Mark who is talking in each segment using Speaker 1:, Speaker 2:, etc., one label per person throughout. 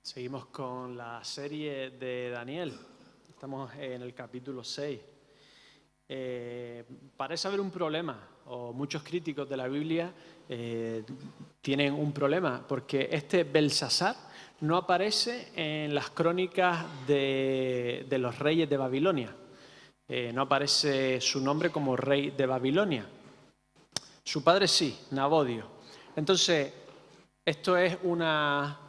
Speaker 1: Seguimos con la serie de Daniel. Estamos en el capítulo 6. Parece haber un problema, o muchos críticos de la Biblia tienen un problema, porque este Belsasar no aparece en las crónicas de los reyes de Babilonia. No aparece su nombre como rey de Babilonia. Su padre sí, Nabodio. Entonces, esto es una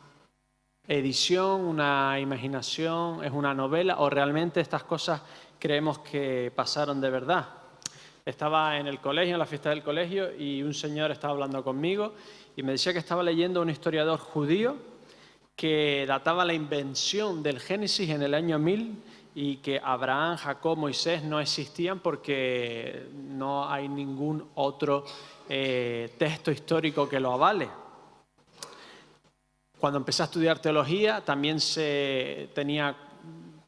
Speaker 1: edición, una imaginación, es una novela, o realmente estas cosas creemos que pasaron de verdad. Estaba en el colegio, en la fiesta del colegio, y un señor estaba hablando conmigo y me decía que estaba leyendo a un historiador judío que databa la invención del Génesis en el año 1000 y que Abraham, Jacob, Moisés no existían porque no hay ningún otro texto histórico que lo avale. Cuando empecé a estudiar teología también se tenía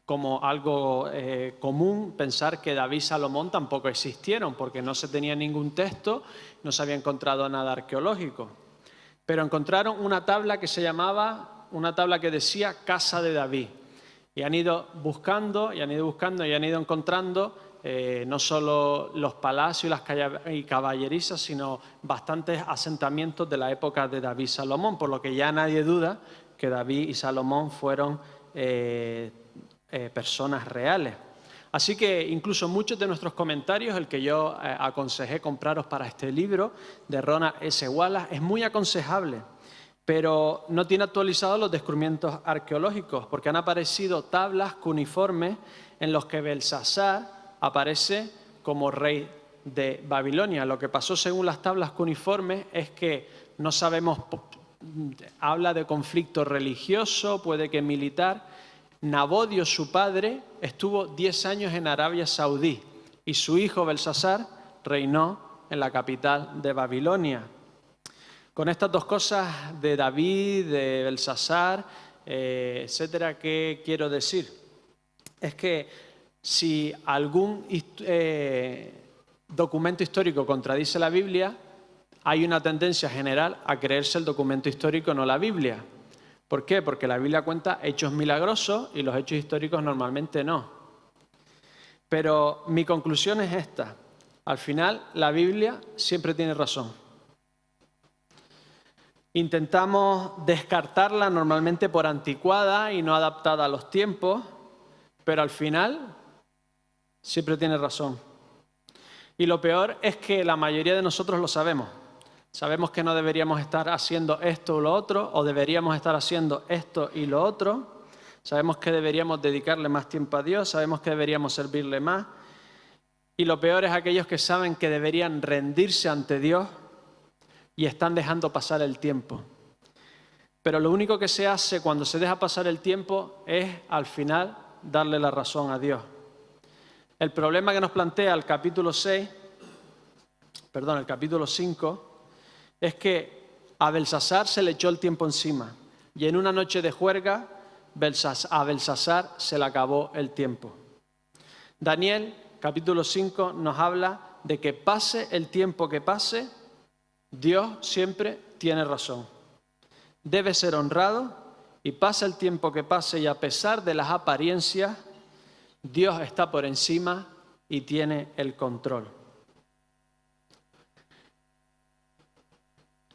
Speaker 1: como algo común pensar que David y Salomón tampoco existieron porque no se tenía ningún texto, no se había encontrado nada arqueológico. Pero encontraron una tabla que se llamaba, una tabla que decía Casa de David. Y han ido buscando, y han ido encontrando no solo los palacios y caballerizas, sino bastantes asentamientos de la época de David y Salomón, por lo que ya nadie duda que David y Salomón fueron personas reales. Así que incluso muchos de nuestros comentarios, el que yo aconsejé compraros para este libro de Ronald S. Wallace, es muy aconsejable, pero no tiene actualizados los descubrimientos arqueológicos, porque han aparecido tablas cuneiformes en los que Belsasar aparece como rey de Babilonia. Lo que pasó según las tablas cuneiformes es que no sabemos, habla de conflicto religioso, puede que militar. Nabodio, su padre, estuvo 10 años en Arabia Saudí y su hijo Belsasar reinó en la capital de Babilonia. Con estas dos cosas de David, de Belsasar, etcétera, ¿qué quiero decir? Es que si algún documento histórico contradice la Biblia, hay una tendencia general a creerse el documento histórico, no la Biblia. ¿Por qué? Porque la Biblia cuenta hechos milagrosos y los hechos históricos normalmente no. Pero mi conclusión es esta. Al final, la Biblia siempre tiene razón. Intentamos descartarla normalmente por anticuada y no adaptada a los tiempos, pero al final siempre tiene razón. Y lo peor es que la mayoría de nosotros lo sabemos. Sabemos que no deberíamos estar haciendo esto o lo otro, o deberíamos estar haciendo esto y lo otro. Sabemos que deberíamos dedicarle más tiempo a Dios, sabemos que deberíamos servirle más. Y lo peor es aquellos que saben que deberían rendirse ante Dios y están dejando pasar el tiempo. Pero lo único que se hace cuando se deja pasar el tiempo es, al final, darle la razón a Dios. El problema que nos plantea el capítulo 5, es que a Belsasar se le echó el tiempo encima y en una noche de juerga a Belsasar se le acabó el tiempo. Daniel, capítulo 5, nos habla de que pase el tiempo que pase, Dios siempre tiene razón. Debe ser honrado y pasa el tiempo que pase y a pesar de las apariencias, Dios está por encima y tiene el control.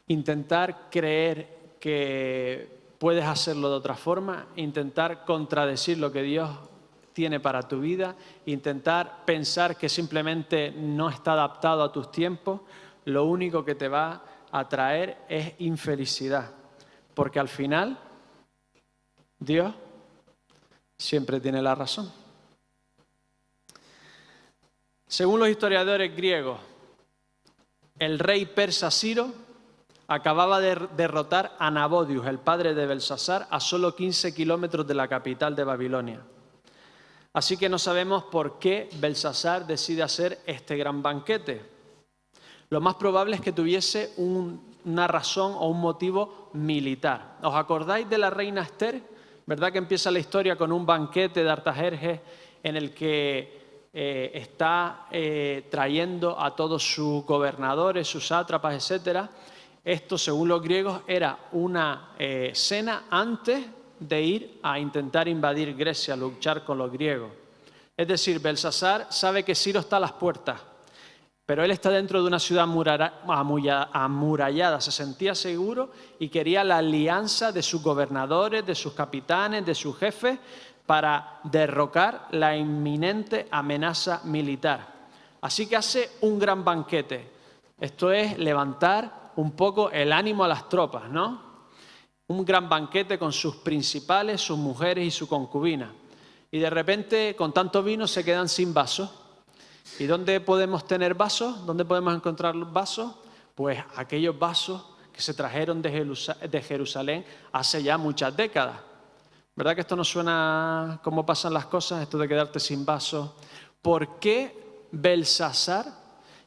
Speaker 1: Intentar creer que puedes hacerlo de otra forma, intentar contradecir lo que Dios tiene para tu vida, intentar pensar que simplemente no está adaptado a tus tiempos, lo único que te va a traer es infelicidad, porque al final Dios siempre tiene la razón. Según los historiadores griegos, el rey persa Ciro acababa de derrotar a Nabodius, el padre de Belsasar, a solo 15 kilómetros de la capital de Babilonia. Así que no sabemos por qué Belsasar decide hacer este gran banquete. Lo más probable es que tuviese una razón o un motivo militar. ¿Os acordáis de la reina Esther? ¿Verdad que empieza la historia con un banquete de Artajerjes en el que está trayendo a todos sus gobernadores, sus sátrapas, etcétera? Esto, según los griegos, era una cena antes de ir a intentar invadir Grecia, luchar con los griegos. Es decir, Belsasar sabe que Ciro está a las puertas, pero él está dentro de una ciudad amurallada, se sentía seguro y quería la alianza de sus gobernadores, de sus capitanes, de sus jefes, para derrocar la inminente amenaza militar. Así que hace un gran banquete. Esto es levantar un poco el ánimo a las tropas, ¿no? Un gran banquete con sus principales, sus mujeres y su concubina. Y de repente, con tanto vino, se quedan sin vasos. ¿Y dónde podemos tener vasos? ¿Dónde podemos encontrar los vasos? Pues aquellos vasos que se trajeron de Jerusalén hace ya muchas décadas. ¿Verdad que esto no suena cómo pasan las cosas, esto de quedarte sin vasos? ¿Por qué Belsasar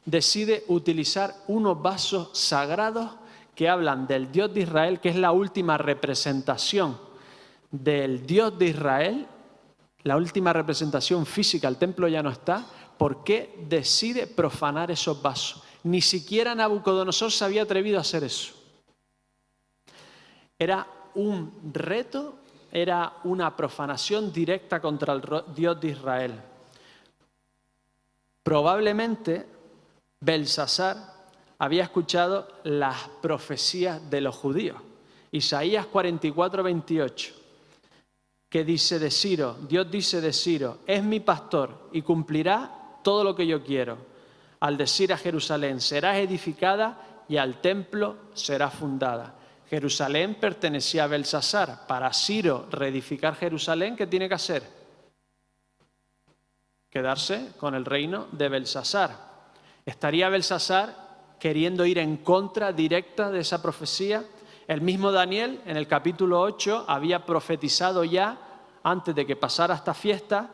Speaker 1: decide utilizar unos vasos sagrados que hablan del Dios de Israel, que es la última representación del Dios de Israel, la última representación física? El templo ya no está. ¿Por qué decide profanar esos vasos? Ni siquiera Nabucodonosor se había atrevido a hacer eso. Era un reto, era una profanación directa contra el Dios de Israel. Probablemente Belsasar había escuchado las profecías de los judíos. Isaías 44, 28, que dice de Ciro, Dios dice de Ciro, es mi pastor y cumplirá todo lo que yo quiero. Al decir a Jerusalén, serás edificada y al templo será fundada. Jerusalén pertenecía a Belsasar. Para Ciro reedificar Jerusalén, ¿qué tiene que hacer? Quedarse con el reino de Belsasar. ¿Estaría Belsasar queriendo ir en contra directa de esa profecía? El mismo Daniel, en el capítulo 8, había profetizado ya, antes de que pasara esta fiesta,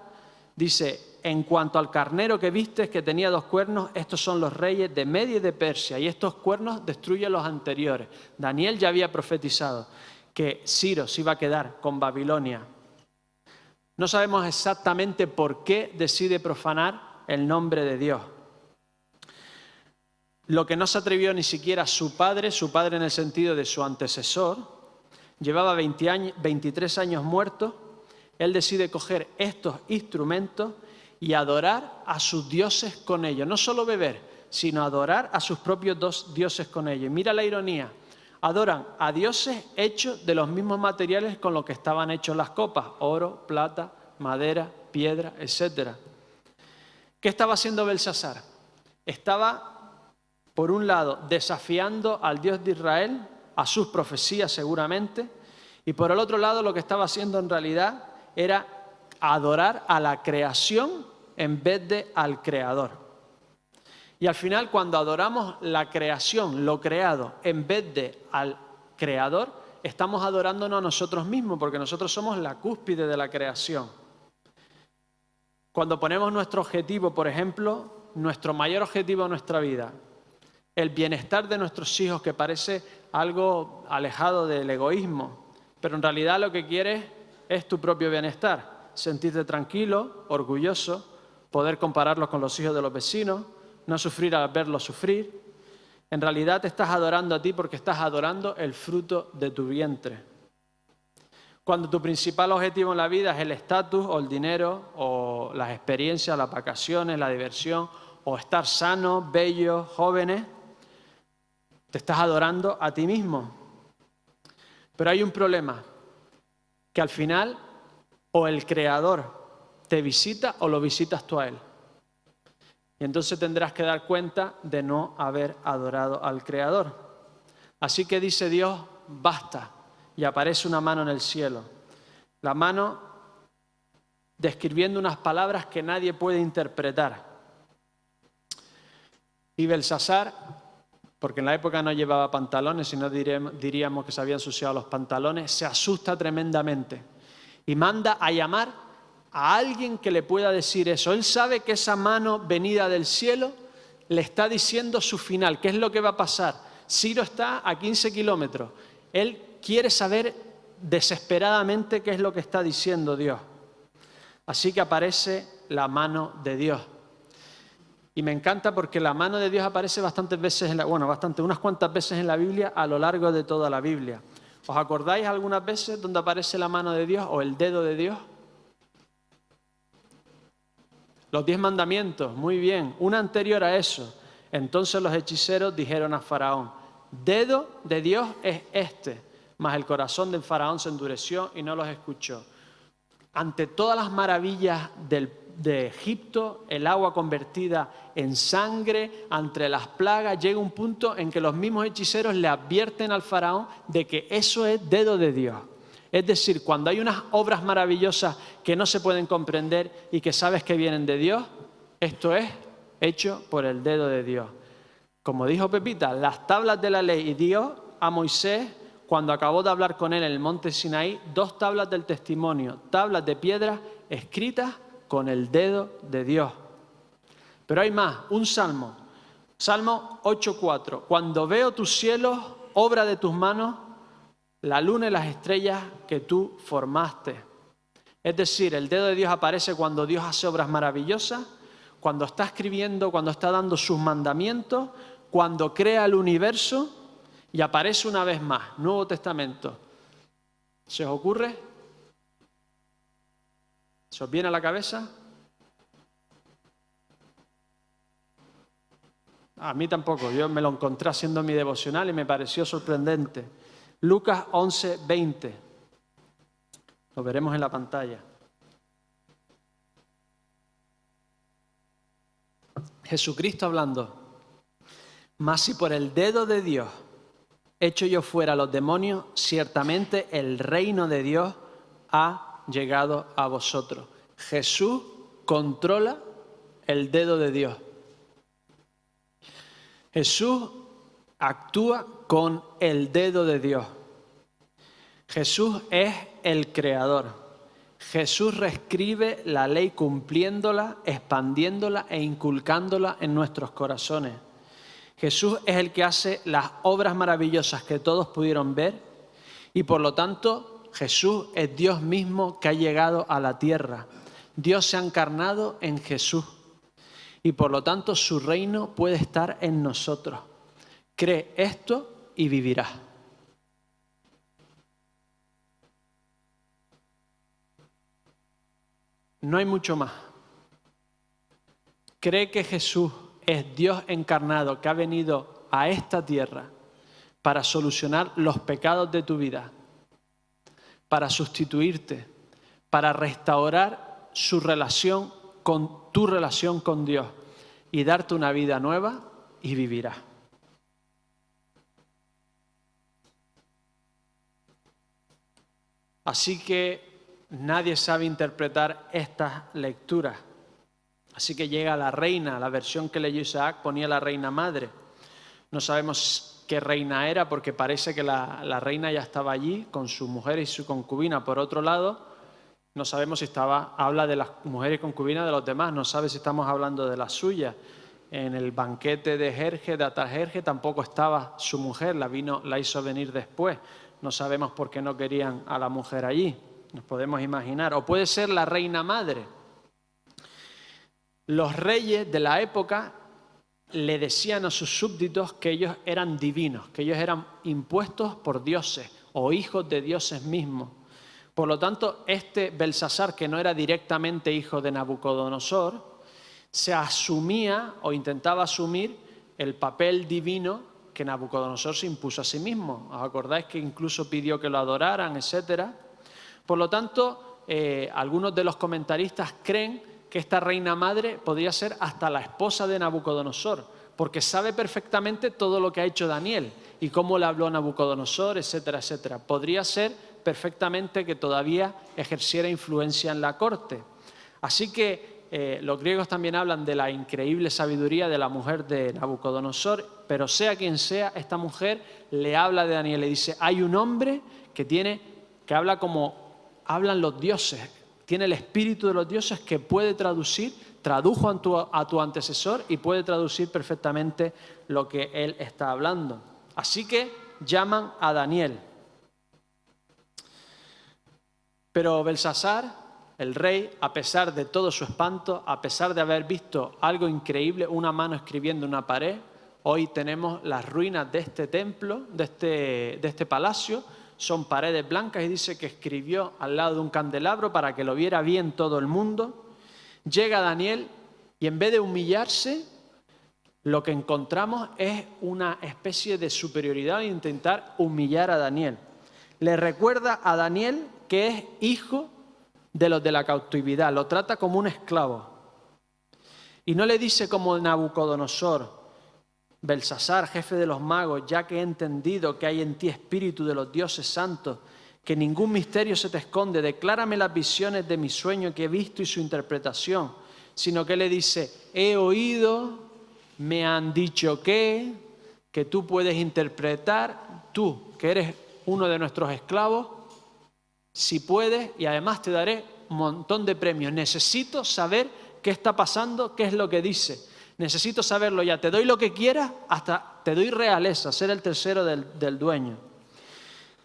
Speaker 1: dice, en cuanto al carnero que vistes, que tenía 2 cuernos, estos son los reyes de Media y de Persia, y estos cuernos destruyen los anteriores. Daniel ya había profetizado que Ciro se iba a quedar con Babilonia. No sabemos exactamente por qué decide profanar el nombre de Dios. Lo que no se atrevió ni siquiera su padre en el sentido de su antecesor, llevaba 23 años muerto. Él decide coger estos instrumentos y adorar a sus dioses con ellos. No solo beber, sino adorar a sus propios dioses con ellos. Y mira la ironía. Adoran a dioses hechos de los mismos materiales con los que estaban hechos las copas. Oro, plata, madera, piedra, etc. ¿Qué estaba haciendo Belsasar? Estaba, por un lado, desafiando al Dios de Israel, a sus profecías seguramente, y por el otro lado lo que estaba haciendo en realidad era adorar a la creación en vez de al Creador. Y al final, cuando adoramos la creación, lo creado, en vez de al Creador, estamos adorándonos a nosotros mismos, porque nosotros somos la cúspide de la creación. Cuando ponemos nuestro objetivo, por ejemplo, nuestro mayor objetivo en nuestra vida, el bienestar de nuestros hijos, que parece algo alejado del egoísmo, pero en realidad lo que quieres es tu propio bienestar, sentirte tranquilo, orgulloso, poder compararlos con los hijos de los vecinos, no sufrir al verlos sufrir. En realidad te estás adorando a ti porque estás adorando el fruto de tu vientre. Cuando tu principal objetivo en la vida es el estatus o el dinero o las experiencias, las vacaciones, la diversión o estar sanos, bellos, jóvenes, te estás adorando a ti mismo. Pero hay un problema, que al final o el Creador te visita o lo visitas tú a Él. Y entonces tendrás que dar cuenta de no haber adorado al Creador. Así que dice Dios, basta, y aparece una mano en el cielo. La mano describiendo unas palabras que nadie puede interpretar. Y Belsasar, porque en la época no llevaba pantalones, sino diríamos que se habían ensuciado los pantalones, se asusta tremendamente y manda a llamar a alguien que le pueda decir eso. Él sabe que esa mano venida del cielo le está diciendo su final, qué es lo que va a pasar. Ciro está a 15 kilómetros. Él quiere saber desesperadamente qué es lo que está diciendo Dios. Así que aparece la mano de Dios. Y me encanta porque la mano de Dios aparece bastantes veces, unas cuantas veces en la Biblia a lo largo de toda la Biblia. ¿Os acordáis algunas veces donde aparece la mano de Dios o el dedo de Dios? Los 10 mandamientos, muy bien. Una anterior a eso. Entonces los hechiceros dijeron a Faraón: dedo de Dios es este. Mas el corazón del Faraón se endureció y no los escuchó. Ante todas las maravillas de Egipto, el agua convertida en sangre, ante las plagas, llega un punto en que los mismos hechiceros le advierten al Faraón de que eso es dedo de Dios. Es decir, cuando hay unas obras maravillosas que no se pueden comprender y que sabes que vienen de Dios, esto es hecho por el dedo de Dios. Como dijo Pepita, las tablas de la ley, y dio a Moisés, cuando acabó de hablar con él en el monte Sinaí, 2 tablas del testimonio, tablas de piedra escritas con el dedo de Dios. Pero hay más, un salmo, Salmo 8:4. Cuando veo tus cielos, obra de tus manos, la luna y las estrellas que tú formaste. Es decir, el dedo de Dios aparece cuando Dios hace obras maravillosas, cuando está escribiendo, cuando está dando sus mandamientos, cuando crea el universo, y aparece una vez más, Nuevo Testamento. ¿Se os ocurre? ¿Se os viene a la cabeza? A mí tampoco, yo me lo encontré haciendo mi devocional y me pareció sorprendente. Lucas 11:20. Lo veremos en la pantalla. Jesucristo hablando: mas si por el dedo de Dios echo yo fuera a los demonios, ciertamente el reino de Dios ha llegado a vosotros. Jesús controla el dedo de Dios. Jesús actúa con el dedo de Dios. Jesús es el creador. Jesús reescribe la ley cumpliéndola, expandiéndola e inculcándola en nuestros corazones. Jesús es el que hace las obras maravillosas que todos pudieron ver y por lo tanto Jesús es Dios mismo que ha llegado a la tierra. Dios se ha encarnado en Jesús y por lo tanto su reino puede estar en nosotros. Cree esto y vivirás. No hay mucho más. Cree que Jesús es Dios encarnado que ha venido a esta tierra para solucionar los pecados de tu vida, para sustituirte, para restaurar su relación con tu relación con Dios y darte una vida nueva y vivirás. Así que nadie sabe interpretar estas lecturas. Así que llega la reina, la versión que leyó Isaac ponía la reina madre. No sabemos qué reina era porque parece que la reina ya estaba allí con su mujer y su concubina. Por otro lado, no sabemos si habla de las mujeres concubinas de los demás, no sabe si estamos hablando de la suya. En el banquete de Jerje, de Atajerje, tampoco estaba su mujer, la hizo venir después. No sabemos por qué no querían a la mujer allí, nos podemos imaginar. O puede ser la reina madre. Los reyes de la época le decían a sus súbditos que ellos eran divinos, que ellos eran impuestos por dioses o hijos de dioses mismos. Por lo tanto, este Belsasar, que no era directamente hijo de Nabucodonosor, se asumía o intentaba asumir el papel divino que Nabucodonosor se impuso a sí mismo. ¿Os acordáis que incluso pidió que lo adoraran, etcétera? Por lo tanto, algunos de los comentaristas creen que esta reina madre podría ser hasta la esposa de Nabucodonosor, porque sabe perfectamente todo lo que ha hecho Daniel y cómo le habló Nabucodonosor, etcétera, etcétera. Podría ser perfectamente que todavía ejerciera influencia en la corte. Así que los griegos también hablan de la increíble sabiduría de la mujer de Nabucodonosor, pero sea quien sea, esta mujer le habla de Daniel, le dice: hay un hombre que habla como hablan los dioses, tiene el espíritu de los dioses que puede tradujo a tu antecesor y puede traducir perfectamente lo que él está hablando. Así que llaman a Daniel. Pero Belsasar, el rey, a pesar de todo su espanto, a pesar de haber visto algo increíble, una mano escribiendo en una pared, hoy tenemos las ruinas de este templo, de este palacio, son paredes blancas y dice que escribió al lado de un candelabro para que lo viera bien todo el mundo. Llega Daniel y en vez de humillarse, lo que encontramos es una especie de superioridad e intentar humillar a Daniel. Le recuerda a Daniel que es hijo de los de la cautividad, lo trata como un esclavo. Y no le dice como Nabucodonosor: Belsasar, jefe de los magos, ya que he entendido que hay en ti espíritu de los dioses santos, que ningún misterio se te esconde, declárame las visiones de mi sueño que he visto y su interpretación. Sino que le dice: he oído, me han dicho que tú puedes interpretar, tú que eres uno de nuestros esclavos, si puedes, y además te daré un montón de premios. Necesito saber qué está pasando, qué es lo que dice. Necesito saberlo ya. Te doy lo que quieras, hasta te doy realeza, ser el tercero del dueño.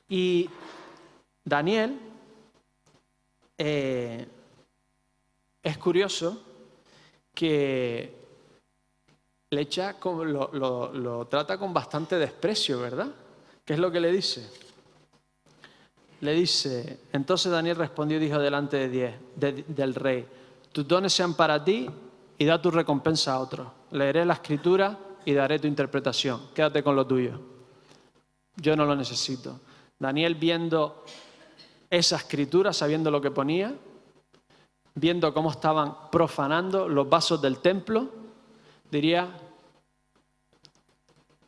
Speaker 1: Y Daniel es curioso que le echa, lo trata con bastante desprecio, ¿verdad? ¿Qué es lo que le dice? Le dice: entonces Daniel respondió y dijo delante del rey: tus dones sean para ti y da tu recompensa a otros. Leeré la escritura y daré tu interpretación. Quédate con lo tuyo. Yo no lo necesito. Daniel, viendo esa escritura, sabiendo lo que ponía, viendo cómo estaban profanando los vasos del templo, diría: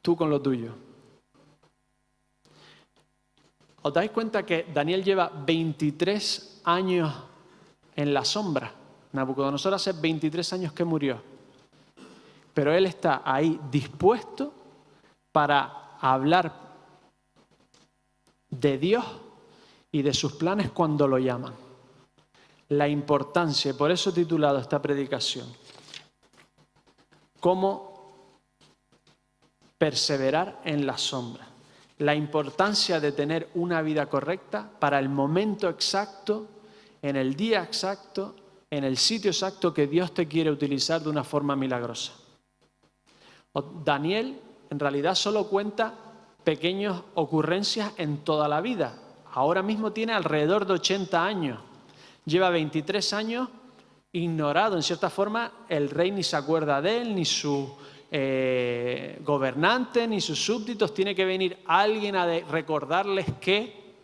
Speaker 1: tú con lo tuyo. ¿Os dais cuenta que Daniel lleva 23 años en la sombra? Nabucodonosor hace 23 años que murió. Pero él está ahí dispuesto para hablar de Dios y de sus planes cuando lo llaman. La importancia, y por eso he titulado esta predicación: cómo perseverar en la sombra. La importancia de tener una vida correcta para el momento exacto, en el día exacto, en el sitio exacto que Dios te quiere utilizar de una forma milagrosa. Daniel en realidad solo cuenta pequeñas ocurrencias en toda la vida. Ahora mismo tiene alrededor de 80 años. Lleva 23 años ignorado. En cierta forma, el rey ni se acuerda de él, ni su gobernante, ni sus súbditos. Tiene que venir alguien a recordarles que...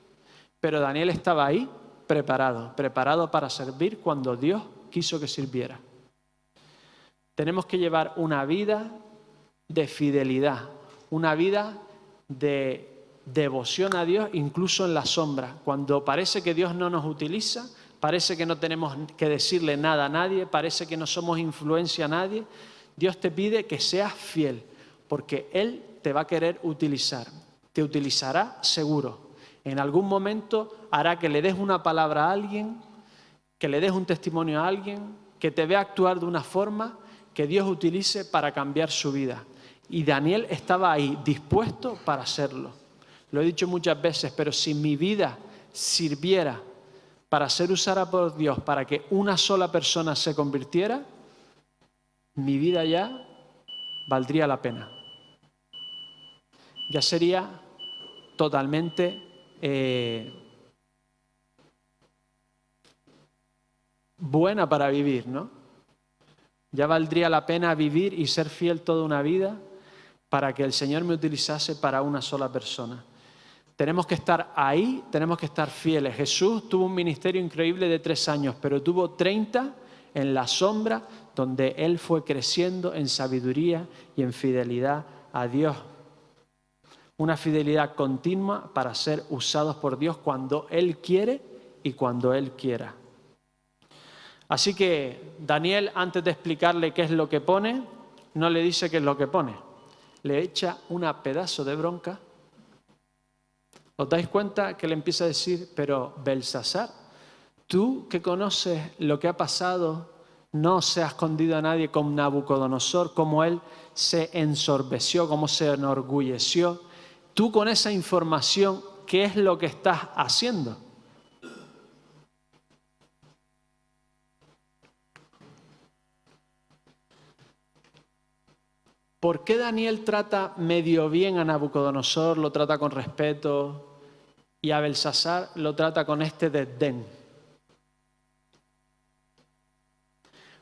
Speaker 1: Pero Daniel estaba ahí preparado para servir cuando Dios quiso que sirviera. Tenemos que llevar una vida de fidelidad, una vida de devoción a Dios, incluso en la sombra. Cuando parece que Dios no nos utiliza, parece que no tenemos que decirle nada a nadie, parece que no somos influencia a nadie, Dios te pide que seas fiel, porque Él te va a querer utilizar. Te utilizará seguro. En algún momento hará que le des una palabra a alguien, que le des un testimonio a alguien, que te vea actuar de una forma que Dios utilice para cambiar su vida. Y Daniel estaba ahí, dispuesto para hacerlo. Lo he dicho muchas veces, pero si mi vida sirviera para ser usada por Dios, para que una sola persona se convirtiera, mi vida ya valdría la pena. Ya sería totalmente buena para vivir, ¿no? Ya valdría la pena vivir y ser fiel toda una vida para que el Señor me utilizase para una sola persona. Tenemos que estar ahí, tenemos que estar fieles. Jesús tuvo un ministerio increíble de 3 años, pero tuvo 30 en la sombra, donde Él fue creciendo en sabiduría y en fidelidad a Dios. Una fidelidad continua para ser usados por Dios cuando Él quiere y cuando Él quiera. Así que Daniel, antes de explicarle qué es lo que pone, no le dice qué es lo que pone. Le echa una pedazo de bronca. ¿Os dais cuenta que le empieza a decir: pero Belsasar, tú que conoces lo que ha pasado, no se ha escondido a nadie con Nabucodonosor, cómo él se ensorbeció, cómo se enorgulleció? Tú con esa información, ¿qué es lo que estás haciendo? ¿Por qué Daniel trata medio bien a Nabucodonosor, lo trata con respeto? y a Belsasar lo trata con este desdén.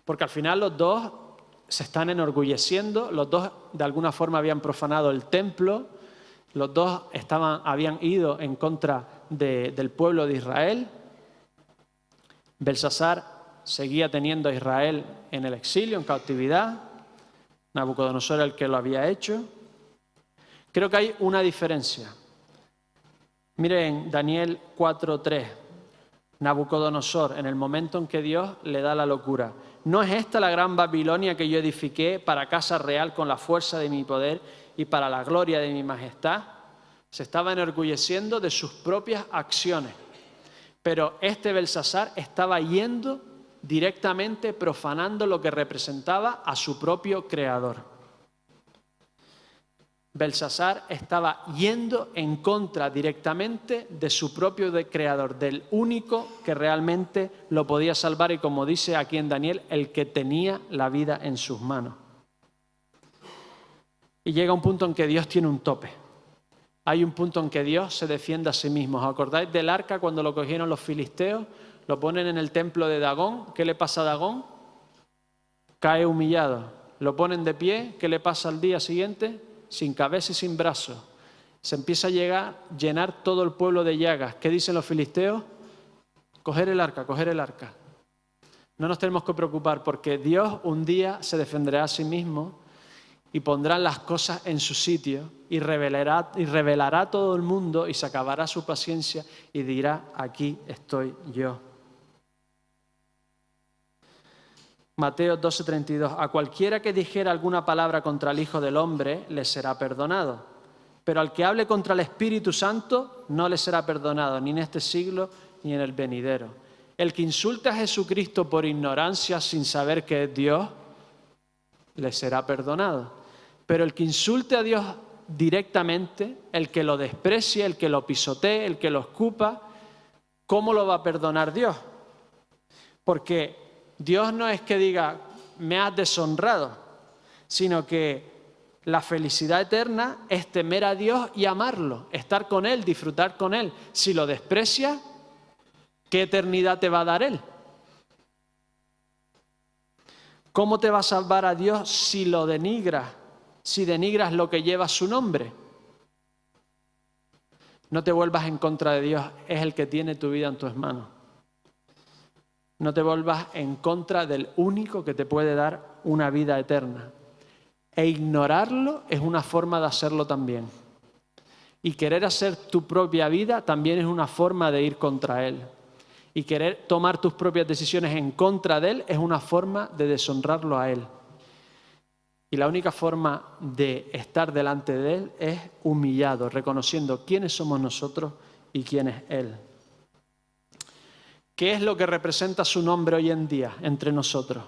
Speaker 1: Porque al final los dos se están enorgulleciendo, los dos de alguna forma habían profanado el templo, los dos habían ido en contra del pueblo de Israel. Belsasar seguía teniendo a Israel en el exilio, en cautividad. Nabucodonosor era el que lo había hecho. Creo que hay una diferencia. Miren Daniel 4:3. Nabucodonosor, en el momento en que Dios le da la locura. ¿No es esta la gran Babilonia que yo edifiqué para casa real con la fuerza de mi poder y para la gloria de mi majestad? Se estaba enorgulleciendo de sus propias acciones. Pero este Belsasar estaba yendo directamente, profanando lo que representaba a su propio creador. Belsasar estaba yendo en contra directamente de su propio creador, del único que realmente lo podía salvar y, como dice aquí en Daniel, el que tenía la vida en sus manos. Y llega un punto en que Dios tiene un tope. Hay un punto en que Dios se defiende a sí mismo. ¿Os acordáis del arca cuando lo cogieron los filisteos? Lo ponen en el templo de Dagón. ¿Qué le pasa a Dagón? Cae humillado. Lo ponen de pie. ¿Qué le pasa al día siguiente? Sin cabeza y sin brazos. Se empieza a llenar todo el pueblo de llagas. ¿Qué dicen los filisteos? Coger el arca, coger el arca. No nos tenemos que preocupar porque Dios un día se defenderá a sí mismo y pondrá las cosas en su sitio y revelará a todo el mundo y se acabará su paciencia y dirá: aquí estoy yo. Mateo 12:32. A cualquiera que dijera alguna palabra contra el Hijo del Hombre le será perdonado, pero al que hable contra el Espíritu Santo no le será perdonado, ni en este siglo ni en el venidero. El que insulte a Jesucristo por ignorancia sin saber que es Dios, le será perdonado. Pero el que insulte a Dios directamente, el que lo desprecie, el que lo pisotee, el que lo escupa, ¿cómo lo va a perdonar Dios? Porque Dios no es que diga, me has deshonrado, sino que la felicidad eterna es temer a Dios y amarlo, estar con Él, disfrutar con Él. Si lo desprecias, ¿qué eternidad te va a dar Él? ¿Cómo te va a salvar a Dios si lo denigras? Si denigras lo que lleva su nombre. No te vuelvas en contra de Dios, es el que tiene tu vida en tus manos. No te vuelvas en contra del único que te puede dar una vida eterna. E ignorarlo es una forma de hacerlo también. Y querer hacer tu propia vida también es una forma de ir contra Él. Y querer tomar tus propias decisiones en contra de Él es una forma de deshonrarlo a Él. Y la única forma de estar delante de Él es humillado, reconociendo quiénes somos nosotros y quién es Él. ¿Qué es lo que representa su nombre hoy en día entre nosotros?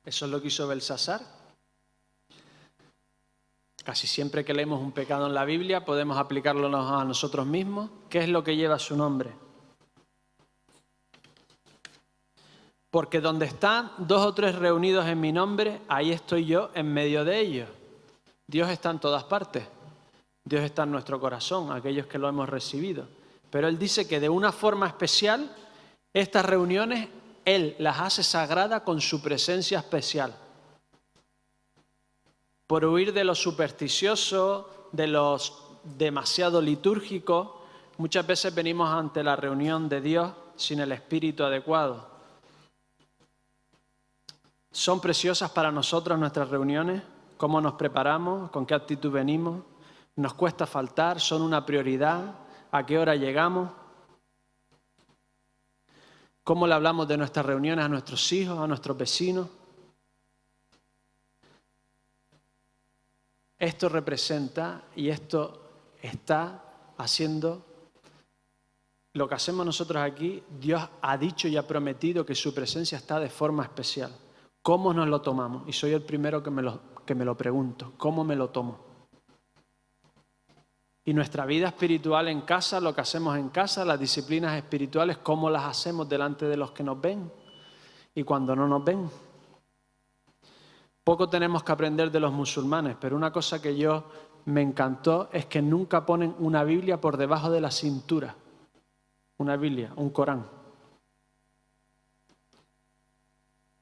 Speaker 1: Eso es lo que hizo Belsasar. Casi siempre que leemos un pecado en la Biblia podemos aplicarlo a nosotros mismos. ¿Qué es lo que lleva su nombre? Porque donde están 2 o 3 reunidos en mi nombre, ahí estoy yo en medio de ellos. Dios está en todas partes. Dios está en nuestro corazón, aquellos que lo hemos recibido. Pero Él dice que de una forma especial, estas reuniones, Él las hace sagradas con su presencia especial. Por huir de lo supersticioso, de los demasiado litúrgicos, muchas veces venimos ante la reunión de Dios sin el espíritu adecuado. ¿Son preciosas para nosotros nuestras reuniones? ¿Cómo nos preparamos? ¿Con qué actitud venimos? ¿Nos cuesta faltar? ¿Son una prioridad? ¿A qué hora llegamos? ¿Cómo le hablamos de nuestras reuniones a nuestros hijos, a nuestros vecinos? Esto representa y esto está haciendo lo que hacemos nosotros aquí. Dios ha dicho y ha prometido que su presencia está de forma especial. ¿Cómo nos lo tomamos? Y soy el primero que me lo pregunto. ¿Cómo me lo tomo? Y nuestra vida espiritual en casa, lo que hacemos en casa, las disciplinas espirituales, ¿cómo las hacemos delante de los que nos ven? Y cuando no nos ven. Poco tenemos que aprender de los musulmanes, pero una cosa que me encantó es que nunca ponen una Biblia por debajo de la cintura. Una Biblia, un Corán.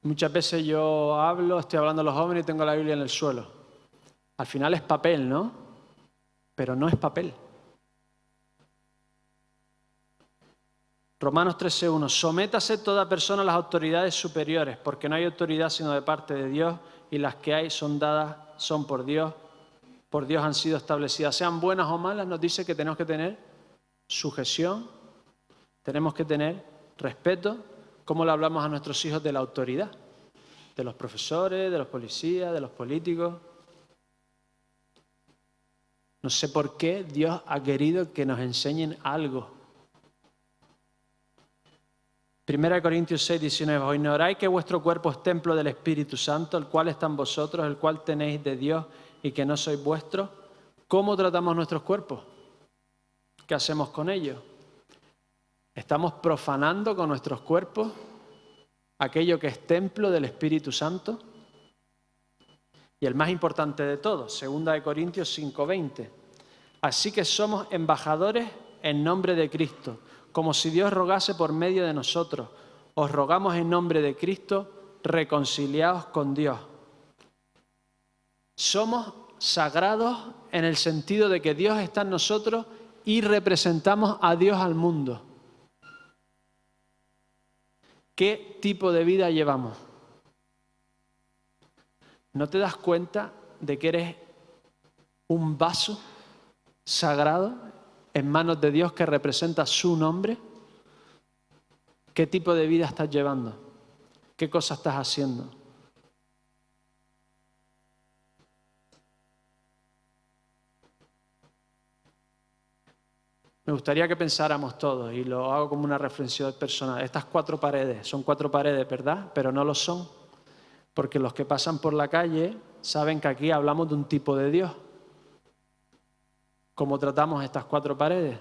Speaker 1: Muchas veces yo estoy hablando a los jóvenes y tengo la Biblia en el suelo. Al final es papel, ¿no? Pero no es papel. Romanos 13:1. Sométase toda persona a las autoridades superiores, porque no hay autoridad sino de parte de Dios, y las que hay son dadas, son por Dios han sido establecidas. Sean buenas o malas, nos dice que tenemos que tener sujeción, tenemos que tener respeto. ¿Cómo le hablamos a nuestros hijos de la autoridad? De los profesores, de los policías, de los políticos. No sé por qué Dios ha querido que nos enseñen algo. 1 Corintios 6:19. ¿O ignoráis que vuestro cuerpo es templo del Espíritu Santo, el cual está en vosotros, el cual tenéis de Dios y que no sois vuestros? ¿Cómo tratamos nuestros cuerpos? ¿Qué hacemos con ellos? ¿Estamos profanando con nuestros cuerpos aquello que es templo del Espíritu Santo? Y el más importante de todos, 2 Corintios 5:20. Así que somos embajadores en nombre de Cristo, como si Dios rogase por medio de nosotros. Os rogamos en nombre de Cristo, reconciliaos con Dios. Somos sagrados en el sentido de que Dios está en nosotros y representamos a Dios al mundo. ¿Qué tipo de vida llevamos? ¿No te das cuenta de que eres un vaso sagrado en manos de Dios que representa su nombre? ¿Qué tipo de vida estás llevando? ¿Qué cosas estás haciendo? Me gustaría que pensáramos todos, y lo hago como una reflexión personal. Estas 4 paredes, son 4 paredes, ¿verdad? Pero no lo son, porque los que pasan por la calle saben que aquí hablamos de un tipo de Dios. ¿Cómo tratamos estas 4 paredes?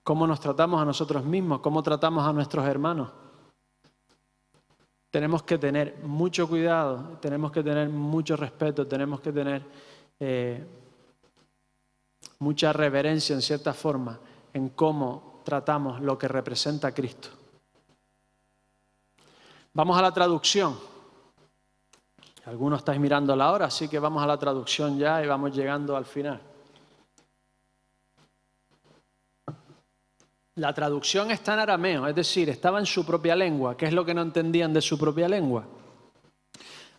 Speaker 1: ¿Cómo nos tratamos a nosotros mismos? ¿Cómo tratamos a nuestros hermanos? Tenemos que tener mucho cuidado, tenemos que tener mucho respeto, tenemos que tener mucha reverencia en cierta forma en cómo tratamos lo que representa a Cristo. Vamos a la traducción. Algunos estáis mirando la hora, así que vamos a la traducción ya y vamos llegando al final. La traducción está en arameo, es decir, estaba en su propia lengua. ¿Qué es lo que no entendían de su propia lengua?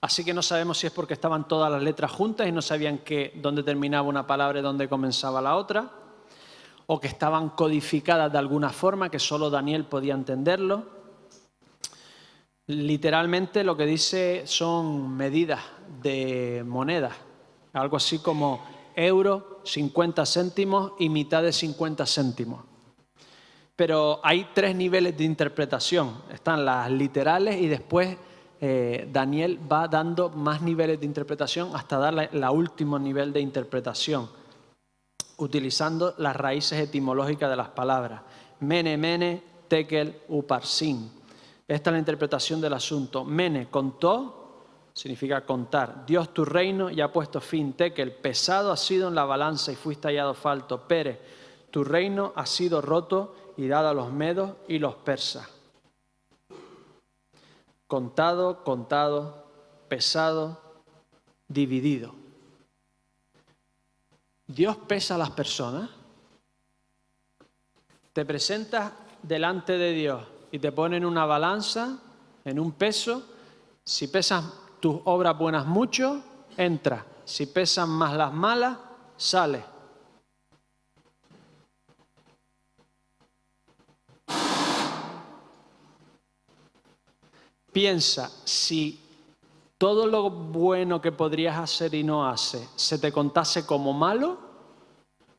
Speaker 1: Así que no sabemos si es porque estaban todas las letras juntas y no sabían dónde terminaba una palabra y dónde comenzaba la otra, o que estaban codificadas de alguna forma que solo Daniel podía entenderlo. Literalmente lo que dice son medidas de monedas, algo así como euro, 50 céntimos y mitad de 50 céntimos. Pero hay 3 niveles de interpretación. Están las literales y después Daniel va dando más niveles de interpretación hasta dar el último nivel de interpretación, utilizando las raíces etimológicas de las palabras. Mene, mene, tekel, uparsin. Esta es la interpretación del asunto. Mene, contó, significa contar. Dios tu reino y ha puesto fin. Tekel, pesado ha sido en la balanza y fuiste hallado falto. Pere, tu reino ha sido roto y dado a los medos y los persas. Contado, contado, pesado, dividido. ¿Dios pesa a las personas? Te presentas delante de Dios y te ponen una balanza, en un peso. Si pesas tus obras buenas mucho, entra. Si pesan más las malas, sale. Piensa, si todo lo bueno que podrías hacer y no haces se te contase como malo,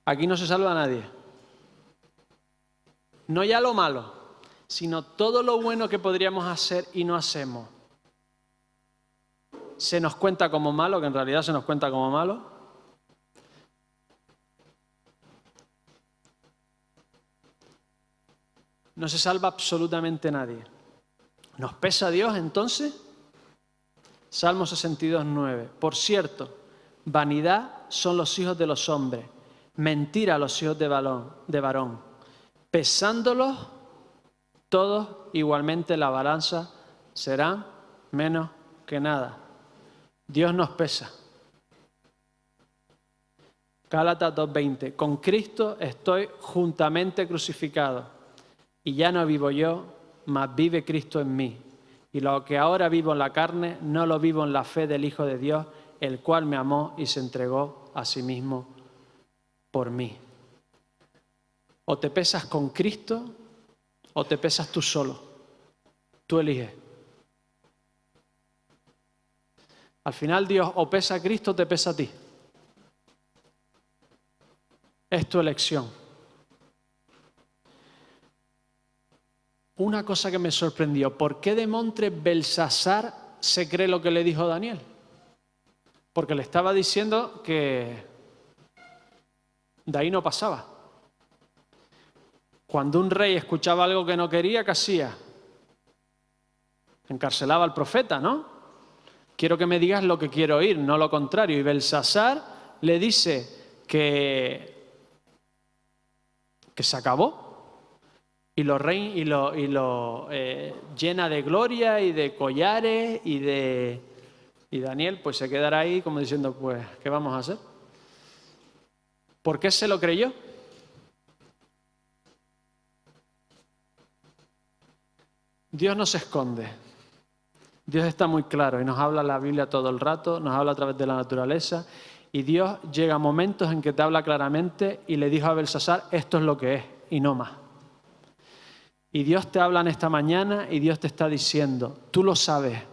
Speaker 1: aquí no se salva a nadie. No ya lo malo, sino todo lo bueno que podríamos hacer y no hacemos. Se nos cuenta como malo, que en realidad se nos cuenta como malo. No se salva absolutamente nadie. ¿Nos pesa Dios entonces? Salmo 62, 9. Por cierto, vanidad son los hijos de los hombres, mentira los hijos de varón. Pesándolos todos igualmente la balanza serán menos que nada. Dios nos pesa. Gálatas 2:20. Con Cristo estoy juntamente crucificado, y ya no vivo yo, mas vive Cristo en mí. Y lo que ahora vivo en la carne, no lo vivo en la fe del Hijo de Dios, el cual me amó y se entregó a sí mismo por mí. O te pesas con Cristo o te pesas tú solo. Tú eliges. Al final Dios o pesa a Cristo o te pesa a ti. Es tu elección. Una cosa que me sorprendió, ¿por qué de montre Belsasar se cree lo que le dijo Daniel? Porque le estaba diciendo que de ahí no pasaba. Cuando un rey escuchaba algo que no quería, ¿qué hacía? Encarcelaba al profeta, ¿no? Quiero que me digas lo que quiero oír, no lo contrario. Y Belsasar le dice que se acabó. Y lo llena de gloria y de collares y Daniel pues se quedará ahí como diciendo, pues, ¿qué vamos a hacer? ¿Por qué se lo creyó? Dios no se esconde. Dios está muy claro y nos habla la Biblia todo el rato, nos habla a través de la naturaleza y Dios llega a momentos en que te habla claramente y le dijo a Belsasar, esto es lo que es y no más. Y Dios te habla en esta mañana y Dios te está diciendo, tú lo sabes,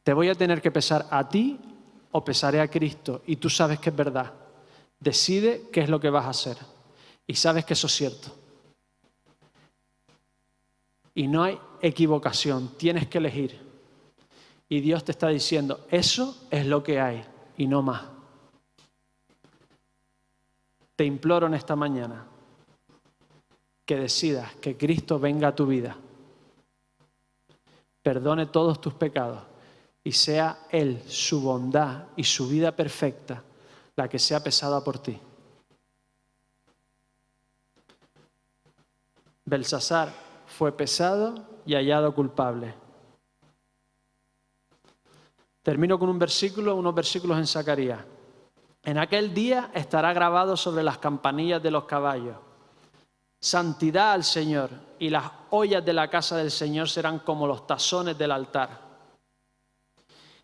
Speaker 1: te voy a tener que pesar a ti o pesaré a Cristo y tú sabes que es verdad. Decide qué es lo que vas a hacer y sabes que eso es cierto. Y no hay equivocación, tienes que elegir. Y Dios te está diciendo, eso es lo que hay y no más. Te imploro en esta mañana que decidas que Cristo venga a tu vida, perdone todos tus pecados y sea Él, su bondad y su vida perfecta la que sea pesada por ti. Belsasar fue pesado y hallado culpable. Termino con unos versículos en Zacarías. En aquel día estará grabado sobre las campanillas de los caballos: santidad al Señor, y las ollas de la casa del Señor serán como los tazones del altar.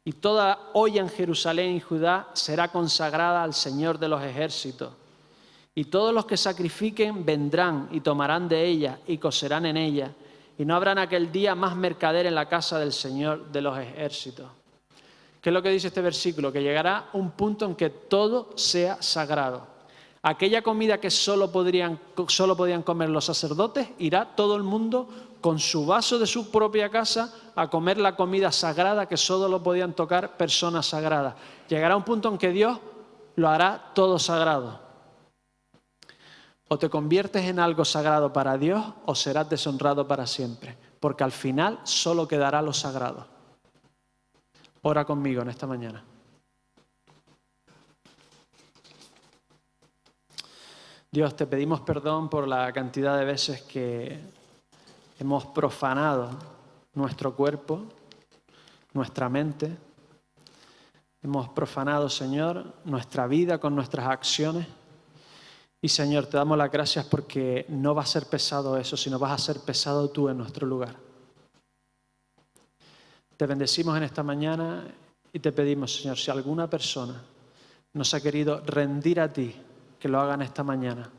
Speaker 1: Y toda olla en Jerusalén y Judá será consagrada al Señor de los ejércitos. Y todos los que sacrifiquen vendrán y tomarán de ella y cocerán en ella. Y no habrá en aquel día más mercader en la casa del Señor de los ejércitos. ¿Qué es lo que dice este versículo? Que llegará un punto en que todo sea sagrado. Aquella comida que solo podían comer los sacerdotes, irá todo el mundo con su vaso de su propia casa a comer la comida sagrada que solo lo podían tocar personas sagradas. Llegará un punto en que Dios lo hará todo sagrado. O te conviertes en algo sagrado para Dios o serás deshonrado para siempre, porque al final solo quedará lo sagrado. Ora conmigo en esta mañana. Dios, te pedimos perdón por la cantidad de veces que hemos profanado nuestro cuerpo, nuestra mente. Hemos profanado, Señor, nuestra vida con nuestras acciones. Y, Señor, te damos las gracias porque no va a ser pesado eso, sino vas a ser pesado tú en nuestro lugar. Te bendecimos en esta mañana y te pedimos, Señor, si alguna persona nos ha querido rendir a ti, que lo haga en esta mañana.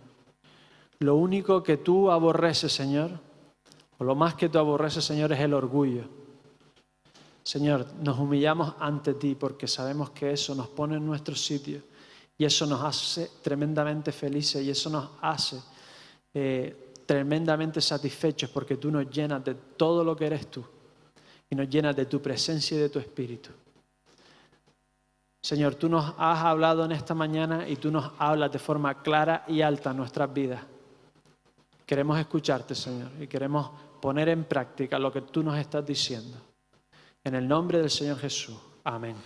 Speaker 1: Lo único que tú aborreces, Señor, o lo más que tú aborreces, Señor, es el orgullo. Señor, nos humillamos ante ti porque sabemos que eso nos pone en nuestro sitio y eso nos hace tremendamente felices y eso nos hace tremendamente satisfechos porque tú nos llenas de todo lo que eres tú y nos llenas de tu presencia y de tu espíritu. Señor, tú nos has hablado en esta mañana y tú nos hablas de forma clara y alta en nuestras vidas. Queremos escucharte, Señor, y queremos poner en práctica lo que tú nos estás diciendo. En el nombre del Señor Jesús. Amén.